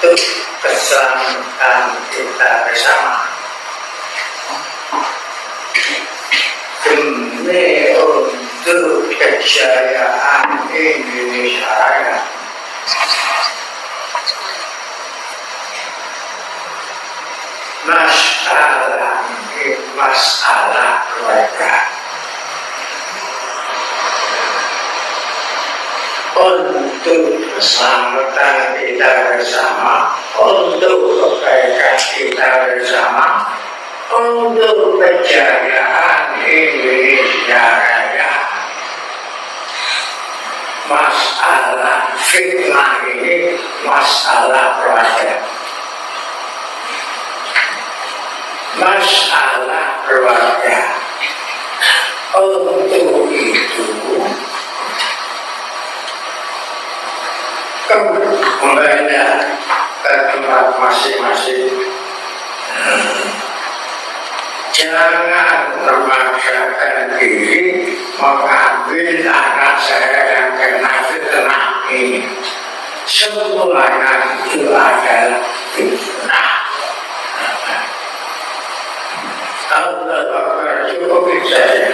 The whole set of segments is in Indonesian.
untuk keselamatan kita bersama. Demi untuk kejayaan Indonesia Raya. Masalah keluarga. Untuk keselamatan kita bersama, untuk kebaikan kita bersama, untuk kejayaan Indonesia Raya. Masalah fitnah ini masalah keluarga. Masalah keluarga. Untuk itu kembali ke tempat masing-masing. Jangan memaksakan diri mengambil anak saya yang kena fitnah ini. Semuanya itu adalah fitnah. Allah Akbar, cukup saya.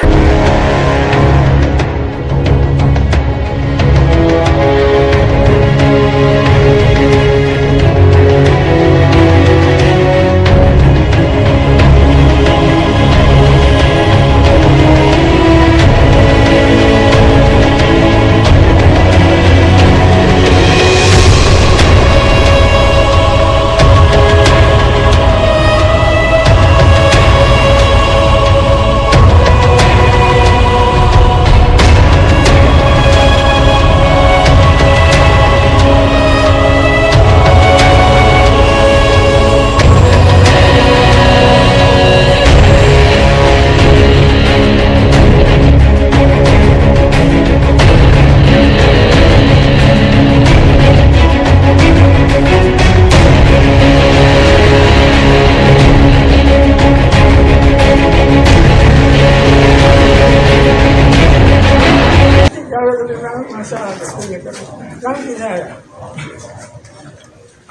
Nanti saya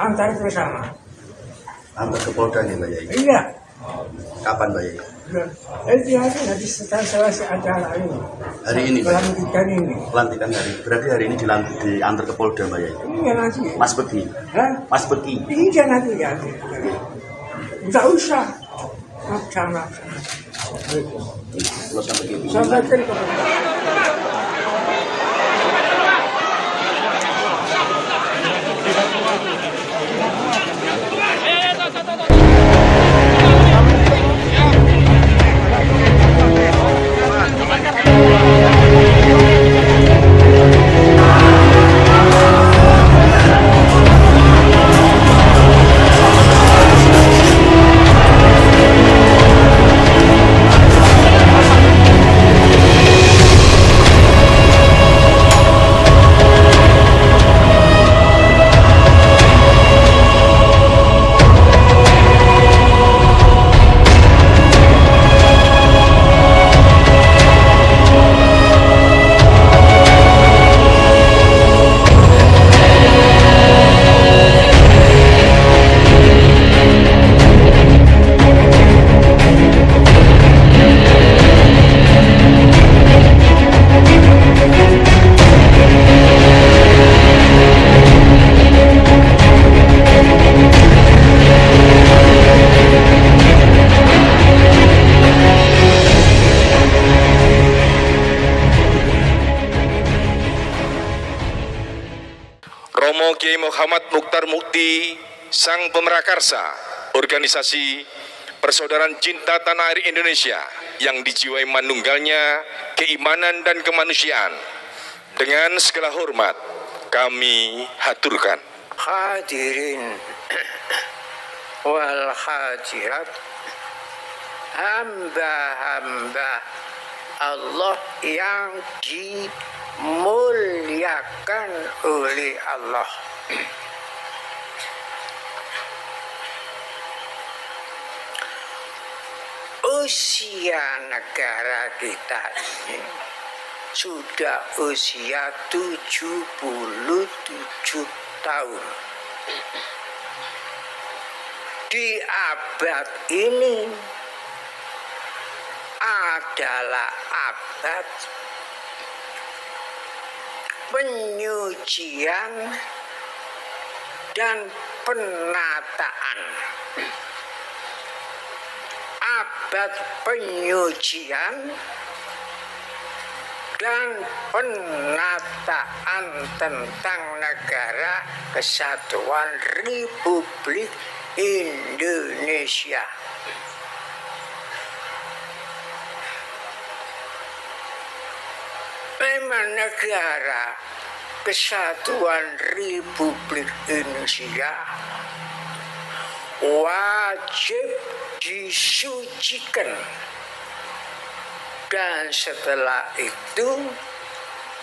antar bersama. Antar ke Polda nih Mbak Yai? Iya. Kapan Mbak Yai? Dia habis setelah selesai acara ini. Hari ini Mbak? Pelantikan ini. Pelantikan hari. Berarti hari ini diantar ke Polda Mbak Yai? Iya nanti. Mas pergi? Hah? Mas pergi? Iya nanti ya. Enggak usah. Sama. Kalau sampai gitu. Sampaikan ke Romo Kiai Muhammad Mukhtar Mukti, Sang Pemrakarsa, organisasi Persaudaraan Cinta Tanah Air Indonesia yang dijiwai manunggalnya keimanan dan kemanusiaan. Dengan segala hormat kami haturkan. hadirin wal hadirat, hamba-hamba Allah yang dimuliakan. dimuliakan oleh Allah. Usia negara kita ini sudah usia 77 tahun. Di abad ini adalah abad penyucian dan penataan. Abad penyucian dan penataan tentang Negara Kesatuan Republik Indonesia. Memang Negara Kesatuan Republik Indonesia wajib disucikan, dan setelah itu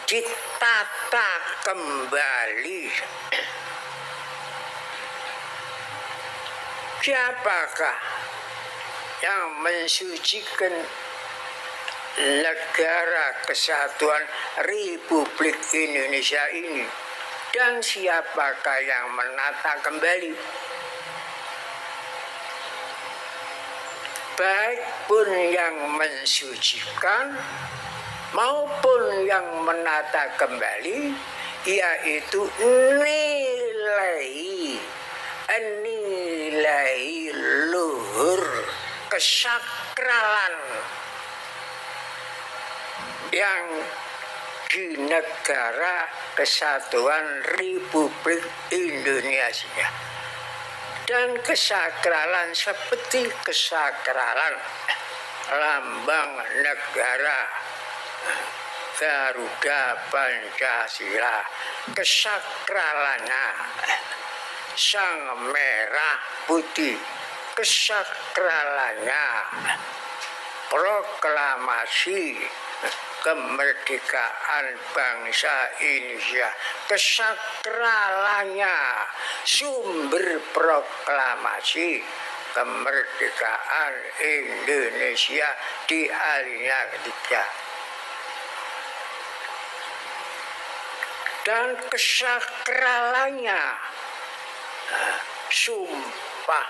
ditata kembali. Siapakah yang mensucikan Negara Kesatuan Republik Indonesia ini, dan siapakah yang menata kembali? Baik pun yang mensucikan maupun yang menata kembali, yaitu nilai luhur kesakralan yang di Negara Kesatuan Republik Indonesia. Dan kesakralan seperti kesakralan lambang negara Garuda Pancasila, kesakralannya sang merah putih, kesakralannya proklamasi kemerdekaan bangsa Indonesia, kesakralannya sumber proklamasi kemerdekaan Indonesia di alinea ketiga, dan kesakralannya Sumpah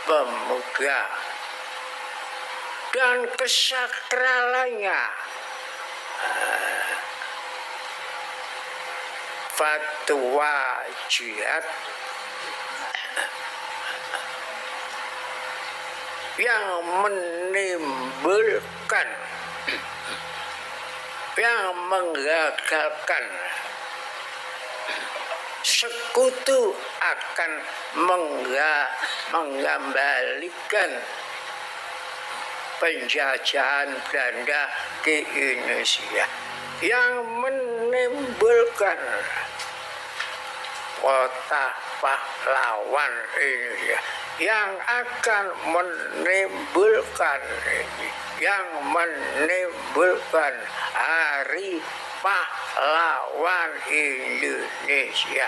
Pemuda, dan kesakralannya fatwa jihad yang menimbulkan, yang menggagalkan sekutu akan mengembalikan penjajahan Belanda ke Indonesia, yang menimbulkan kota pahlawan Indonesia, yang akan menimbulkan hari pahlawan Indonesia,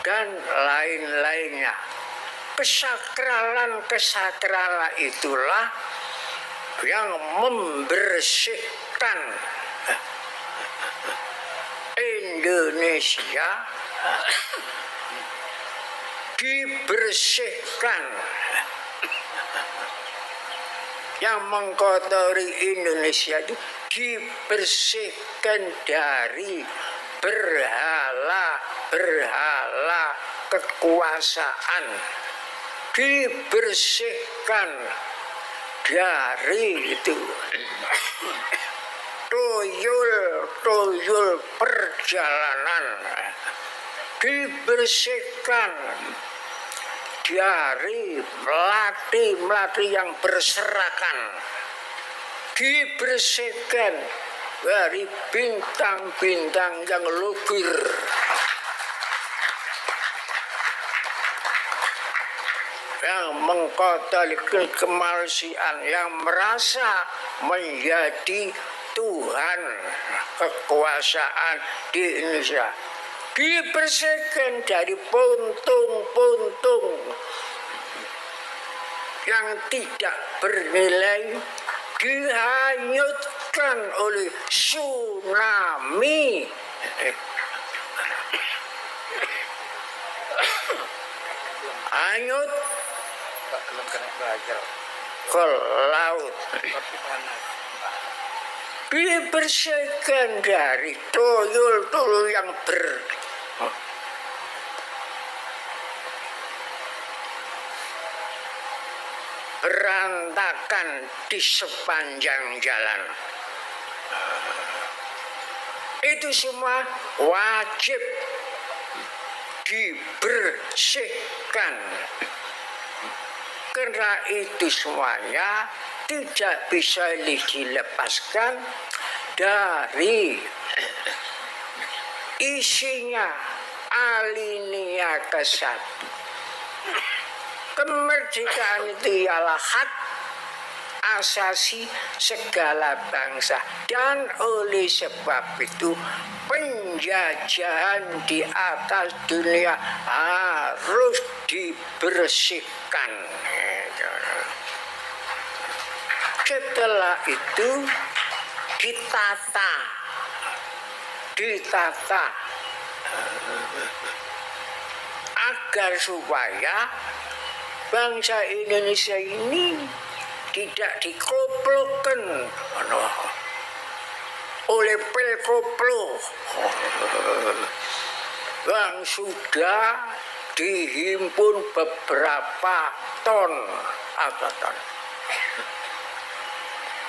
dan lain-lainnya. Kesakralan itulah yang membersihkan Indonesia, dibersihkan, yang mengkotori Indonesia itu dibersihkan dari berhala kekuasaan, dibersihkan dari itu tuyul perjalanan, dibersihkan dari melati yang berserakan, dibersihkan dari bintang-bintang yang logir, yang mengkotori kemanusiaan, yang merasa menjadi Tuhan kekuasaan di Indonesia dibersihkan dari puntung-puntung yang tidak bernilai, dihanyutkan oleh tsunami. Hanyut ke laut, dibersihkan dari tuyul-tuyul yang berantakan di sepanjang jalan. Itu semua wajib dibersihkan. Karena itu semuanya tidak bisa dilepaskan dari isinya alinea ke-1. Kemerdekaan itu ialah hak asasi segala bangsa, dan oleh sebab itu penjajahan di atas dunia harus dibersihkan. Setelah itu ditata agar supaya bangsa Indonesia ini tidak dikoplokkan oleh pelkoplo yang sudah dihimpun beberapa ton atau ton.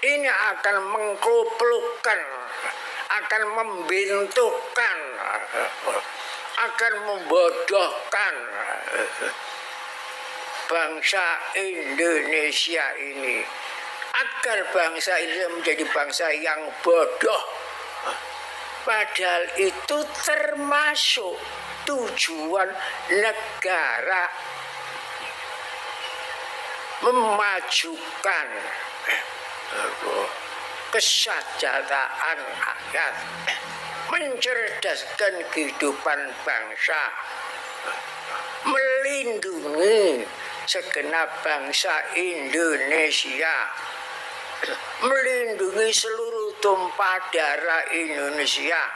Ini akan mengkoplokkan, akan membentukkan, akan membodohkan bangsa Indonesia ini, agar bangsa Indonesia menjadi bangsa yang bodoh. Padahal itu termasuk tujuan negara memajukan kesejahteraan rakyat, mencerdaskan kehidupan bangsa, melindungi segenap bangsa Indonesia, melindungi seluruh tumpah darah Indonesia,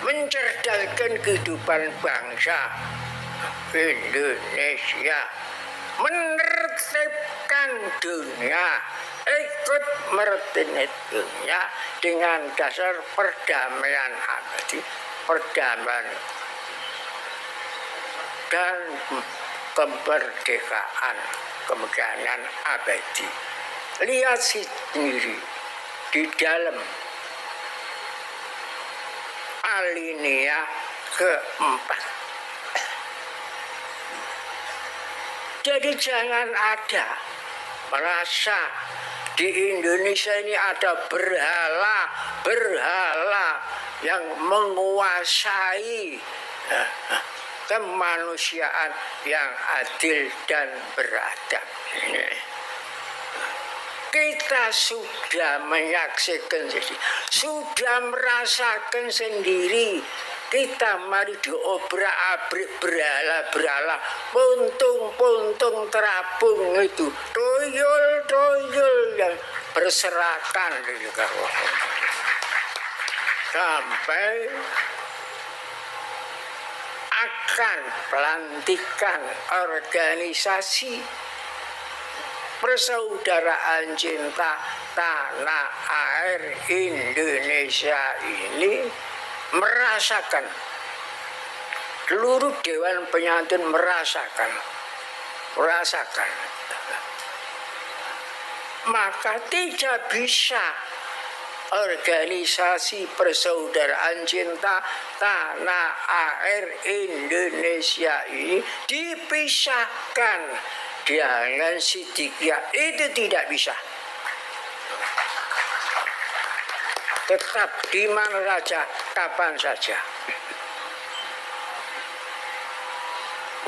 mencerdaskan kehidupan bangsa Indonesia, menertibkan dunia, ikut menertibkan dunia dengan dasar perdamaian abadi, perdamaian dan kemerdekaan abadi. Lihat sendiri di dalam alinea ke-4. Jadi jangan ada merasa di Indonesia ini ada berhala yang menguasai kemanusiaan yang adil dan beradab. Kita sudah menyaksikan sendiri, sudah merasakan sendiri. Kita mari diobrak-abrik berhala-berhala, puntung-puntung terapung itu, tuyul-tuyul yang berserakan sampai akan pelantikan organisasi Persaudaraan Cinta Tanah Air Indonesia ini merasakan, seluruh Dewan Penyantun merasakan, maka tidak bisa organisasi Persaudaraan Cinta Tanah Air Indonesia ini dipisahkan dengan Siddiqiyah. Itu tidak bisa. Tetap di mana saja, kapan saja.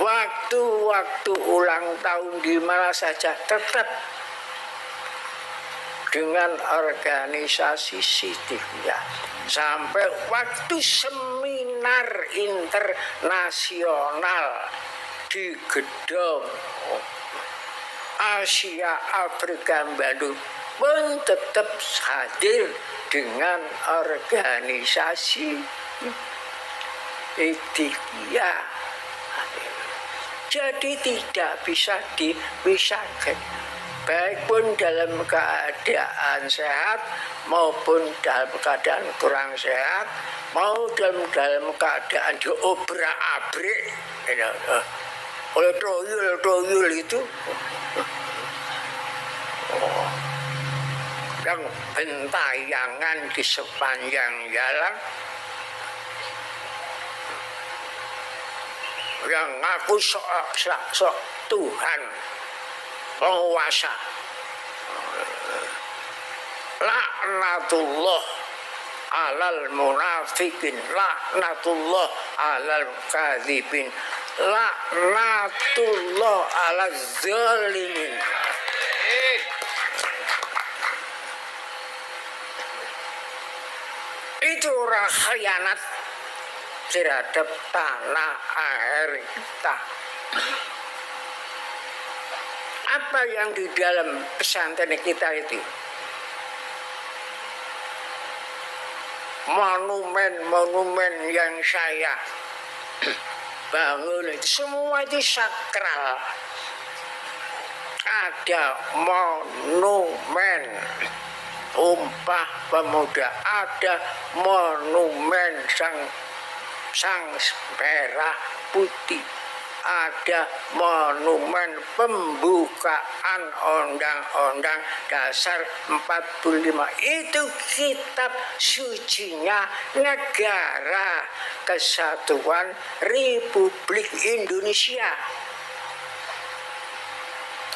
Waktu-waktu ulang tahun di mana saja tetap dengan organisasi Sidikiyah sampai waktu seminar internasional di gedung Asia Afrika Bandung pun tetap hadir dengan organisasi Sidikiyah. Jadi tidak bisa dipisahkan, baik pun dalam keadaan sehat maupun dalam keadaan kurang sehat, mau dalam keadaan diobrak-abrik oleh toyul itu yang bentayangan di sepanjang jalan, yang ngaku sok Tuhan penguasa. Laknatullah alal munafikin, laknatullah alal kadzibin, laknatullah alal zalimin. Itu orang khianat terhadap tanah air kita. Apa yang di dalam pesantren kita itu? Monumen-monumen yang saya bangun itu semua itu sakral. Ada monumen Sumpah Pemuda, ada monumen sang merah putih, ada monumen pembukaan Undang-Undang Dasar 45. Itu kitab sucinya Negara Kesatuan Republik Indonesia.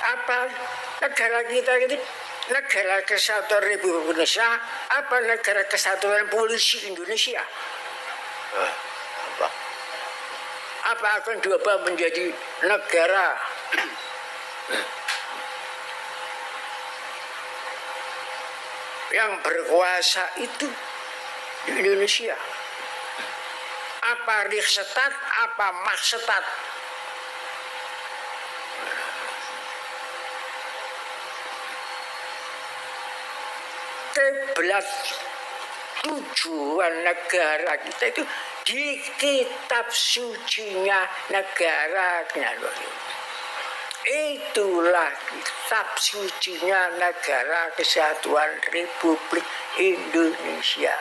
Apa negara kita ini? Negara Kesatuan Republik Indonesia apa Negara Kesatuan Polisi Indonesia? Apa akan diubah menjadi negara yang berkuasa itu di Indonesia? Apa Riksetat, apa Maksetat? Kiblat tujuan negara kita itu di kitab sucinya negara. Itulah kitab sucinya Negara Kesatuan Republik Indonesia.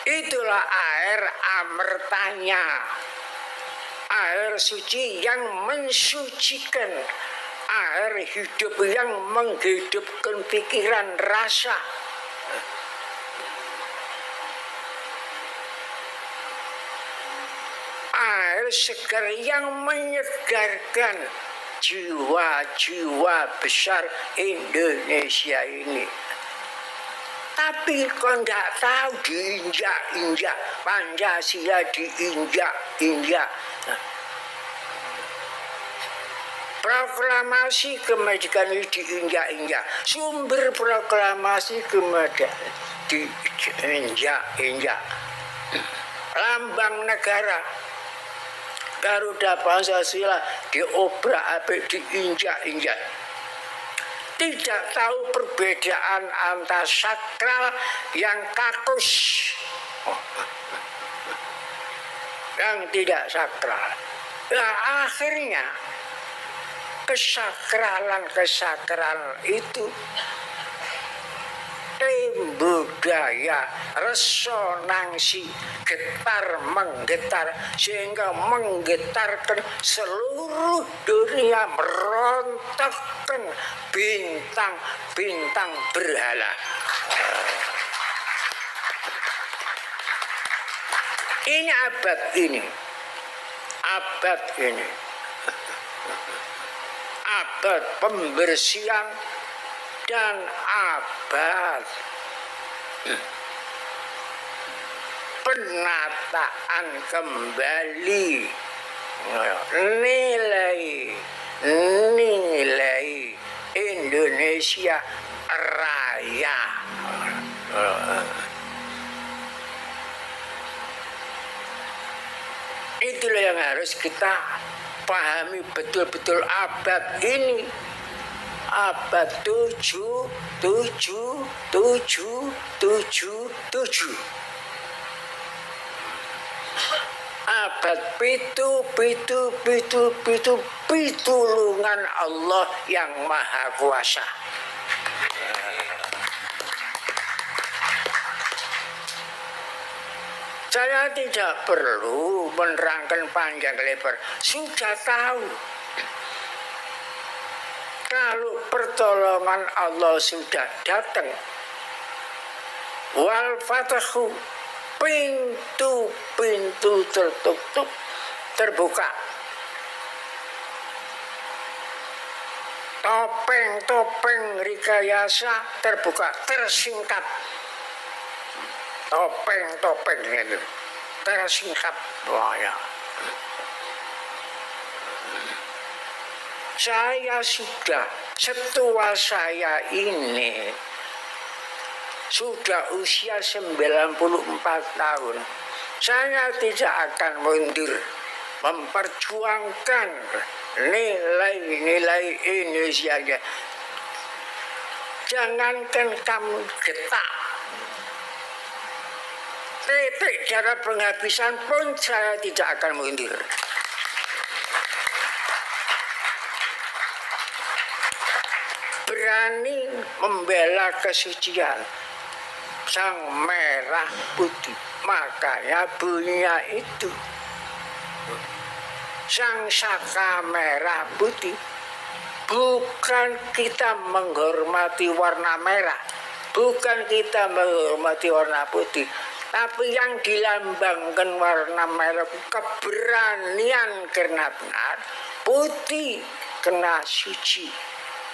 Itulah air amertanya, air suci yang mensucikan, air hidup yang menghidupkan pikiran rasa. Air segar yang menyegarkan jiwa-jiwa besar Indonesia ini. Tapi kok nggak tahu diinjak-injak, Pancasila diinjak-injak. Proklamasi kemerdekaan ini diinjak-injak. Sumber proklamasi kemerdekaan diinjak-injak. Lambang negara Garuda Pancasila diobrak-abrik, diinjak-injak. Tidak tahu perbedaan antara sakral yang kakus, yang tidak sakral. Nah, akhirnya kesakralan itu budaya resonansi getar menggetar sehingga menggetarkan seluruh dunia, merontokkan bintang-bintang berhala. Ini abad ini abad pembersihan dan abad penataan kembali nilai Indonesia Raya. Itulah yang harus kita pahami betul-betul abad ini. Abad 777. Abad pitulungan Allah yang Maha Kuasa. Saya tidak perlu menerangkan panjang lebar, sudah tahu. Kalau pertolongan Allah sudah datang, wal fatahu, pintu-pintu tertutup terbuka. Topeng-topeng rekayasa terbuka, tersingkap. Topeng-topeng itu tersingkap. Wah, ya. Saya sudah, setua saya ini sudah usia 94 tahun. Saya tidak akan mundur memperjuangkan nilai-nilai Indonesia. Jangankan kamu getak, titik darah penghabisan pun saya tidak akan mundur. Berani membela kesucian sang merah putih, makanya bunyinya itu sang saka merah putih. Bukan kita menghormati warna merah, bukan kita menghormati warna putih, tapi yang dilambangkan warna merah keberanian karena benar, putih kena suci.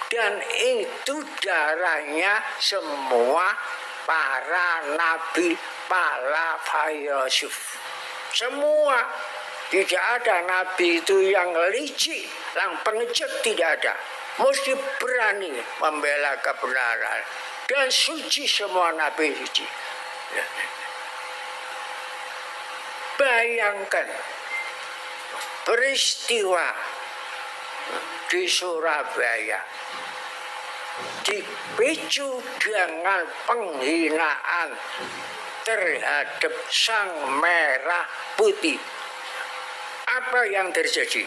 Dan itu darahnya semua para nabi, para filosof. Semua, tidak ada nabi itu yang licik, yang pengecut, tidak ada. Mesti berani membela kebenaran. Dan suci semua nabi suci. Bayangkan peristiwa di Surabaya dipicu dengan penghinaan terhadap sang merah putih. Apa yang terjadi?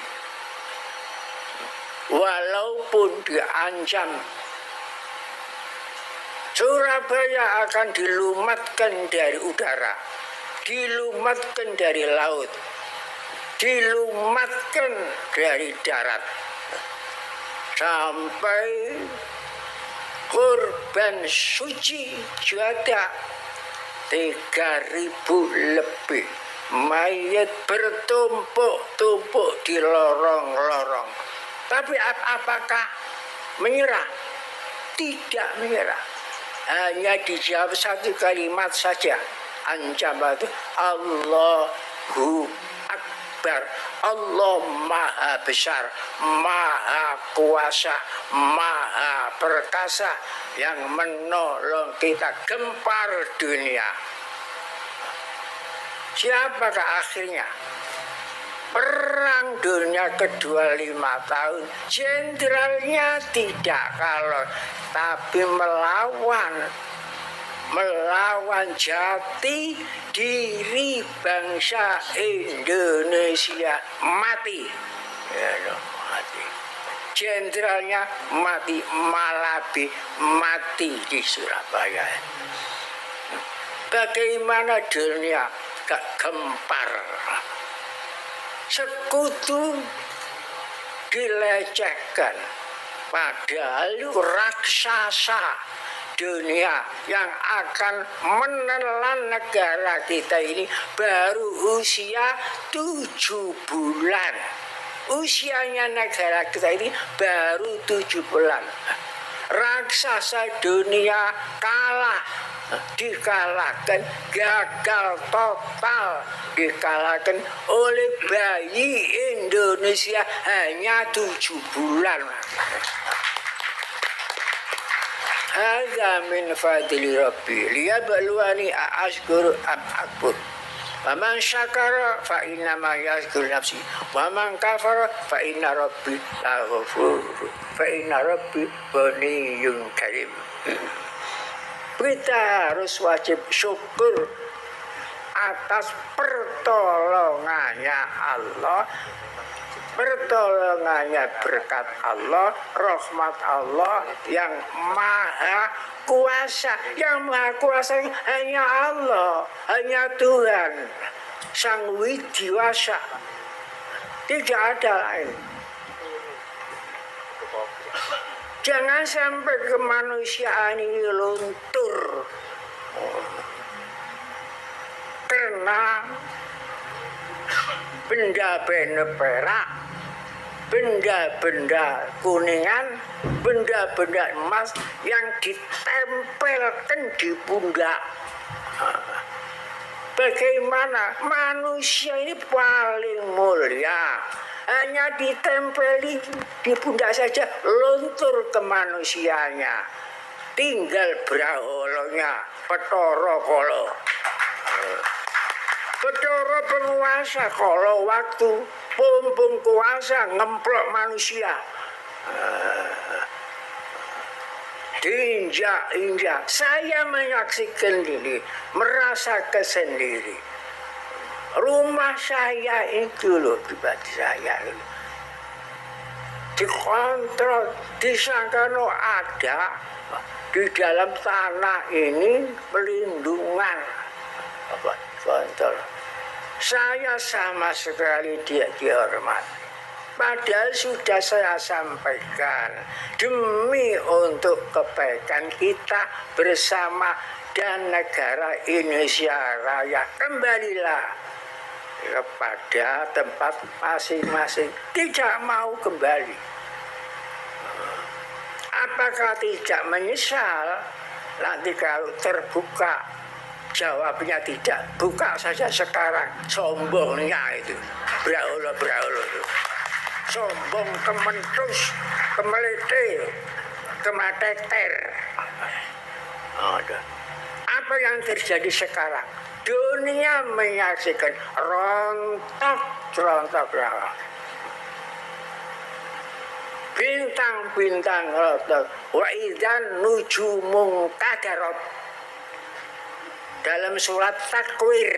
Walaupun diancam Surabaya akan dilumatkan dari udara, dilumatkan dari laut, dilumatkan dari darat, sampai korban suci juga 3.000 lebih. Mayat bertumpuk-tumpuk di lorong-lorong. Tapi apakah menyerah? Tidak menyerah. Hanya dijawab satu kalimat saja. Ancaman itu Allahu Akbar. Allah Maha Besar, Maha Kuasa, Maha Perkasa yang menolong kita gempar dunia. Siapakah akhirnya? Perang Dunia Kedua 5 tahun, jenderalnya tidak kalah, tapi melawan jati diri bangsa Indonesia mati. Ya, mati. Jenderalnya mati, Malabi mati di Surabaya. Bagaimana dunia gak gempar? Sekutu dilecehkan, padahal raksasa dunia yang akan menelan negara kita ini baru usia 7 bulan. Usianya negara kita ini baru 7 bulan. Raksasa dunia kalah, dikalahkan, gagal total, dikalahkan oleh bayi Indonesia hanya 7 bulan. Hadza min fadli rabbi liyabluwani ashkuru am akfur. Wa man syakara fa inna ma yashkuru nafsi wa man kafara fa inna rabbi laghafur. Fa inna rabbi ghaniyyun karim. Kita harus wajib syukur atas pertolongannya Allah, pertolongannya berkat Allah, rahmat Allah yang maha kuasa. Yang maha kuasa hanya Allah, hanya Tuhan Sang Widiwasa, tidak ada lain. Jangan sampai kemanusiaan ini luntur karena benda-benda perak, benda-benda kuningan, benda-benda emas yang ditempelkan di pundak. Bagaimana manusia ini paling mulia, hanya ditempeli di pundak saja luntur kemanusiaannya, tinggal braholonya Bathara Kala. Bathara penguasa kalau waktu pompong kuasa ngemplok manusia, diinjak-injak. Saya menyaksikan ini, merasakan sendiri. Rumah saya itu loh, pribadi saya ini dikontrol, disangka ada di dalam tanah ini pelindungan, kontrol. Saya sama sekali tidak dihormati. Padahal sudah saya sampaikan, demi untuk kebaikan kita bersama dan negara Indonesia Raya, kembalilah kepada tempat masing-masing. Tidak mau kembali. Apakah tidak menyesal? Nanti kalau terbuka, jawabnya tidak. Buka saja sekarang. Sombongnya itu, braulo itu. Sombong, kementus, kemelete, kemateter. Apa yang terjadi sekarang? Dunia menyaksikan rontok. Bintang-bintang rontok. Wa idzan nujumun kadarat. Dalam surat Takwir,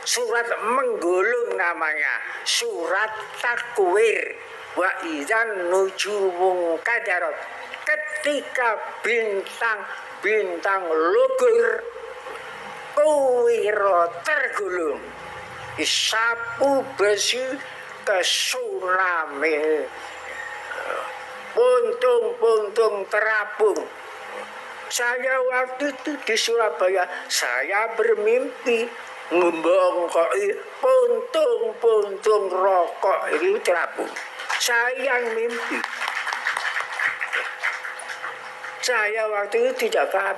surat menggulung namanya, surat Takwir. Wa idzan nujumun kadarat. Ketika bintang lugur, kuwira tergulung, sapu besi ke tsunami, puntung-puntung terapung. Saya waktu itu di Surabaya, saya bermimpi membongkoi puntung-puntung rokok ini terapung. Saya yang mimpi. Saya waktu itu tidak paham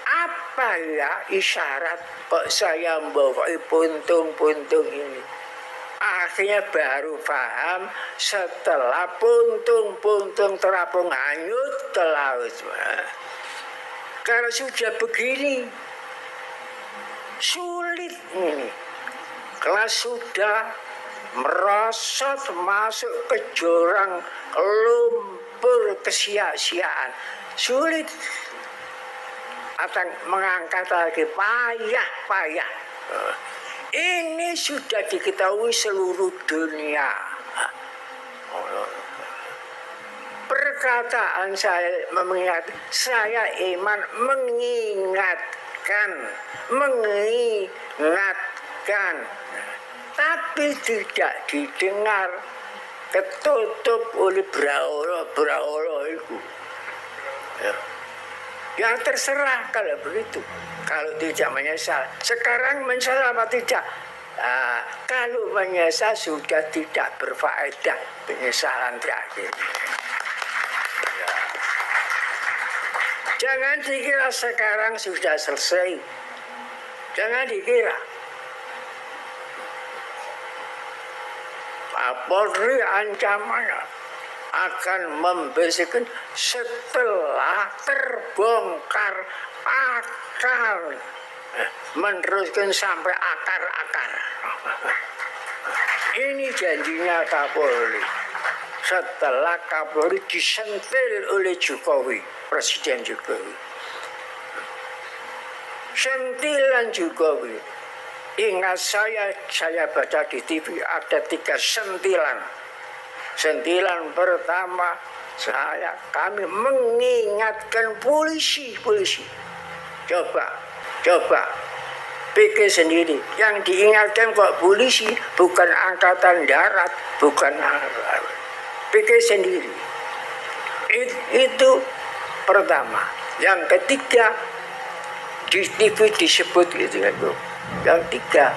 apa ya isyarat kok saya membongkoi puntung-puntung ini. Akhirnya baru paham setelah puntung-puntung terapung hanyut ke laut. Kalau sudah begini sulit ini. Kalau sudah merosot masuk ke jurang lumpur kesia-siaan, sulit. Akan mengangkat lagi payah. Ini sudah diketahui seluruh dunia. Perkataan saya mengingat, saya iman mengingatkan, tapi tidak didengar, ketutup oleh braulo itu. Ya terserah kalau begitu. Kalau tidak menyesal. Sekarang menyesal apa tidak? Kalau menyesal sudah tidak berfaedah. Penyesalan terakhir. Ya. Jangan dikira sekarang sudah selesai. Jangan dikira. Polri ancamannya akan membersihkan setelah terbongkar akar, meneruskan sampai akar-akar. Ini janjinya Kapolri. Setelah Kapolri disentil oleh Jokowi, Presiden Jokowi. Sentilan Jokowi. Ingat saya baca di TV ada 3 sentilan. Sentilan pertama, kami mengingatkan polisi. Coba, pikir sendiri. Yang diingatkan kok polisi, bukan angkatan darat, bukan angkatan. Pikir sendiri. Itu pertama. Yang ketiga, di TV disebut gitu kan. Yang tiga,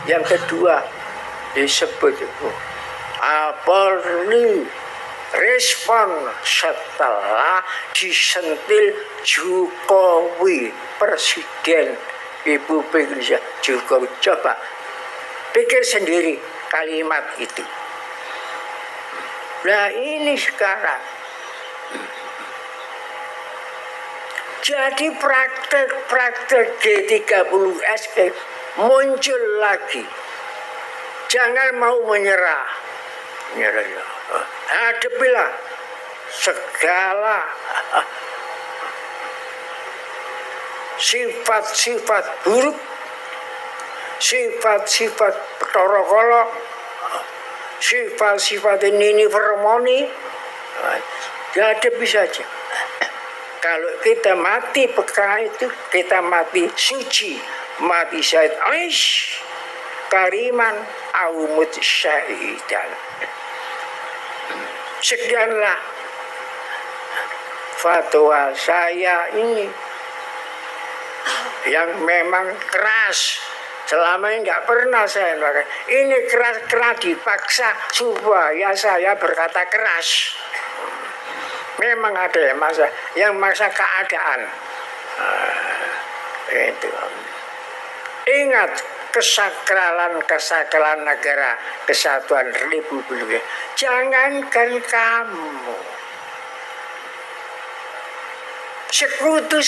yang kedua disebut itu Polri respon setelah disentil Jokowi, Presiden Republik Indonesia Jokowi. Coba pikir sendiri kalimat itu. Nah ini sekarang jadi praktek G30SP muncul lagi. Jangan mau menyerah. Hadapilah segala sifat-sifat buruk, sifat-sifat torokolo, sifat-sifat ini vermoni. Hadapi saja. Kalau kita mati perkara itu, kita mati suci, mati syahid aish kariman awmut syahidan. Sekianlah fatwa saya ini yang memang keras. Selama ini nggak pernah saya pakai. Ini keras dipaksa supaya saya berkata keras. Memang ada yang maksa keadaan. Itu. Ingat kesakralan negara kesatuan Republik. Jangankan kamu, sekutu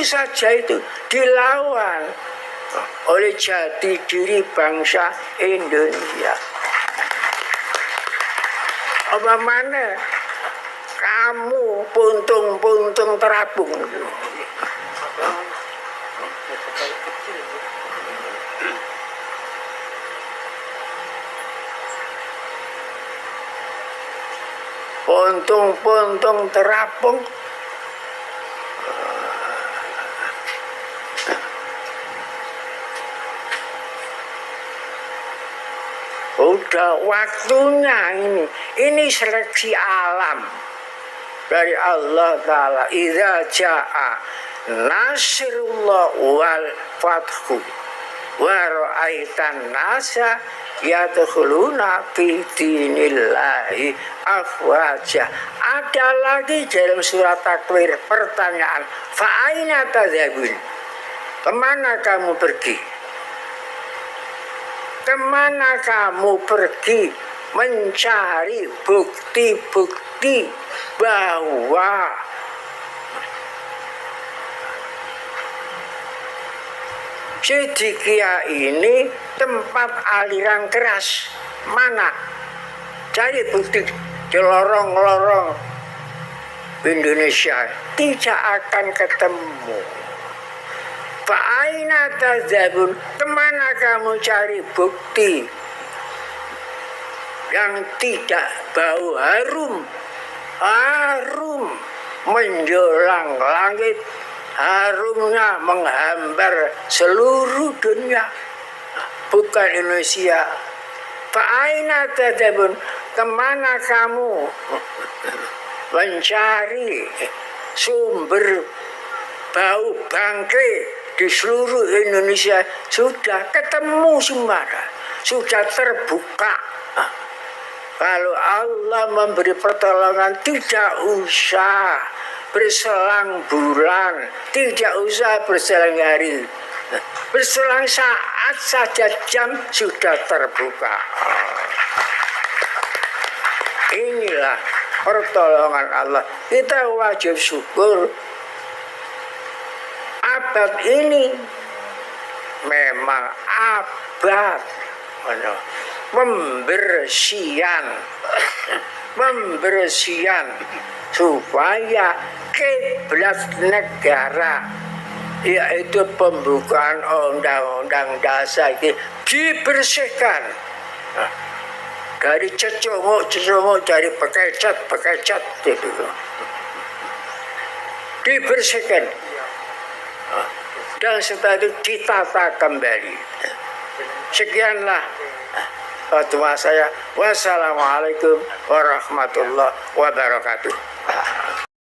saja itu dilawan oleh jati diri bangsa Indonesia. Apa mana kamu puntung terapung. Puntung terapung. Udah waktunya ini. Ini seleksi alam dari Allah Ta'ala. Idza ja'a nasrullah wal fathu wa ra'aitan nasa yadkhuluna fi dinillahi afwaja. Ada lagi dalam surat Takwir pertanyaan, fa aina tadhabun? Kemana kamu pergi? Kemana kamu pergi mencari bukti-bukti bahwa Siddiqiyah ini tempat aliran keras? Mana? Cari bukti di lorong-lorong Indonesia, tidak akan ketemu. Fa'aina tadzabun, kemana kamu cari bukti yang tidak bau harum menjulang langit, harumnya menghambar seluruh dunia, bukan Indonesia. Fa'aina tadzabun, kemana kamu mencari sumber bau bangkai di seluruh Indonesia? Sudah ketemu semua, sudah terbuka. Kalau Allah memberi pertolongan, tidak usah berselang bulan, tidak usah berselang hari, berselang saat saja, jam sudah terbuka. inilah pertolongan Allah. Kita wajib syukur. Abad ini memang abad pembersihan supaya kiblat negara, yaitu pembukaan undang-undang dasar ini dibersihkan dari cecunguk, dari pekecat itu dibersihkan dan setelah itu ditata kembali. Sekianlah fatwa saya. Wassalamualaikum warahmatullahi wabarakatuh.